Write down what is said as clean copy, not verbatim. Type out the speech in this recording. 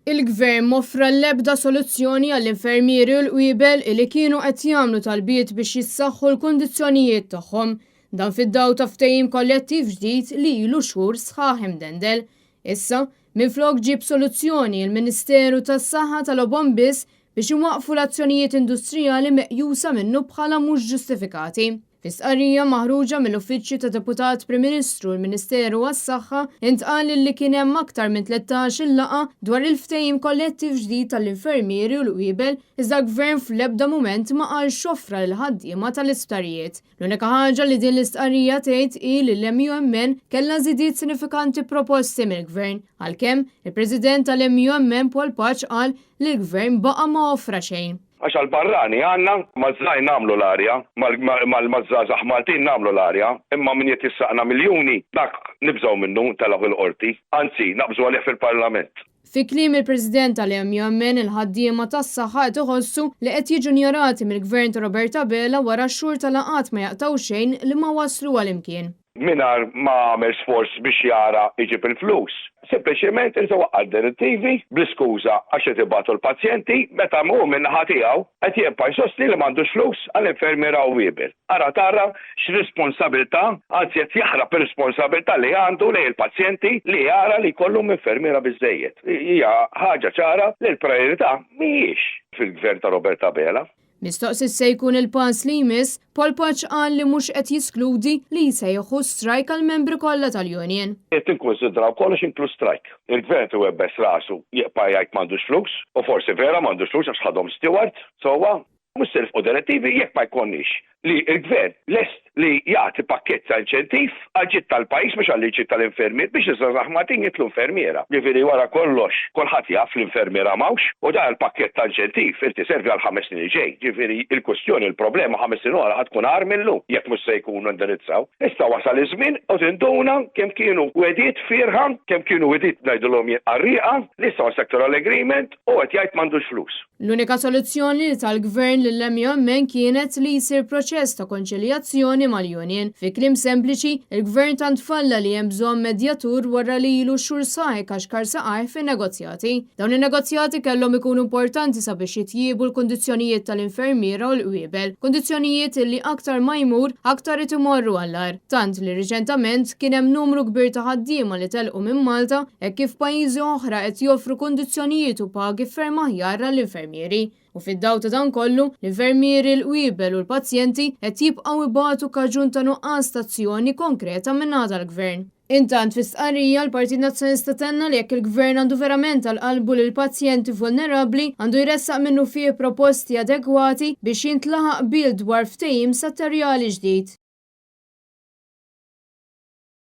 Il-Gvern moffra l-ebda soluzzjoni għall-infermieri u l-qwiebel li kienu qed jagħmlu talbiet biex jissaħħu l-kundizzjonijiet tagħhom. Dan fid-daw ta' ftehim kollettiv ġdid li ilu xhur sħaħ imdendel. Issa, minflok ġib soluzzjoni il-Ministeru tas-Saħħa talobhom biss biex iwaqqfu l-azzjonijiet industrijali meqjusa minnu bħala mhux ġustifikati. Fi stqarrija maħruġa mill-Uffiċċju ta' Deputat Prim Ministru l-Ministeru għas-Saħħa intqal li kien hemm aktar minn 13 laqgħa dwar il-ftehim kollettiv ġdid tal-infermieri u l-qwiebel iżda l-Gvern fl-ebda mument ma qal xofra lil ħaddiema tal-isptarijiet. L-unika ħaġa li din l-istqarrija tgħid hi li l-MUMN kellha żidiet sinifikanti proposti mill-Gvern għalkemm il-President tal-MUMN Paul Paċ qal li l-Gvern baqa' ma offra xejn. Għax għal-barrani għanna mażżaj namlu l-arja, mal-mazzazax Maltin namlu l-arja, imma min jtissaqna miljoni, dak nibżaw minnu tal-għu l-qorti, anzi naqbżu għalih fil-parlament. Fi kliem il-President tal-MUMN il-ħaddiema tas-saħħa iħossu li qed jiġu ignorati mill-Gvern ta' Roberta Bella wara x-xhur tal-laqgħat ma jaqtaw xejn li ma waslu għal-imkien. Minar ma għamel sforz biex jara iġib il-flus. Sempliċement insawa alternativi bl-iskuża għax qed ibatu l-pazjenti meta mu minn ħatijaw qed jibqa' jsostni li m'għandux flus għall-infermiera u qwiebel. Ara tara x'responsabilità, anzi qed jaħrab ir-responsabilità li għandu lejn il-pazjenti li jara li jkollhom infermiera biżejjed. Hija ħaġa ċara li l-priorità mhijiex fil-Gvern ta' Roberta Bella. Mistoqsi se jkun il-pass li jmiss, Paul Paċ qal li mhux qed jiskludi li jsejħu strajk għall-membri kollha tal-Union. Qed inkunsidraw kollox inkluż strajk. Il-Gvern iwebbes rasu jibqa' jgħid m'għandux flus, u forsi vera m'għandux flus għax ħadhom steward, sewwa mhux self direttivi jekk ma jkollniex li l-Gvern lest li jagħti pakkett ta' inċentiv għal-ġid tal-pajjiż mhux għal-ġid tal-infermier biex iżgħażagħ Maltin jitlu infermiera. Ġifieri wara kollox kulħadd jaf l-infermiera mawx u dan il-pakkett ta' inċentiv irti servi għal 5 snin ġej. Ġifieri il-kwestjoni il-problema 5 snin wara ħad tkun għar minnu jekk mhux se jkunu indirizzaw. Issa wasal iż-żmien u tinduna kemm kienu wedijiet firħa, kemm kienu wedijiet ngħidulhom qarrieqa li issa sectoral agreement u qed jgħid m'għandux flus. L-unika soluzzjoni li tal-Gvern lill-MUMN kienet li jsir proċess ta' konċiljazzjoni mal-Union. Fi kliem sempliċi, il-Gvern tant falla li hemm bżonn medjatur wara li ilu xhur sħaħ għaxkar saqaj fin-negozjati. Dawn in-negozjati kellhom ikunu importanti sabiex jitjiebu l-kundizzjonijiet tal-infermiera u l-qwiebel, kundizzjonijiet li aktar ma jmur aktar imorru għall-ar. Tant li riċentament kien hemm numru kbir ta' ħaddiema li telqu minn Malta hekk kif pajjiżi oħra qed joffru kundizzjonijiet u pagi ferm aħjar għall-infermieri. U fid-daw ta' dan kollu, l-infermieri l-qwiebel u l-pazjenti qed jibqgħu ibatu kaġun ta' nuqqas ta' azzjoni konkreta min-naħa tal-Gvern. Intant fi stqarrija l-Partit Nazzjonalista tenna li jekk il-Gvern għandu verament tal-qalbu lil pazjenti vulnerabbli għandu jressaq minnu fih proposti adegwati biex jintlaħaq bil dwar ftehim settorjali ġdid.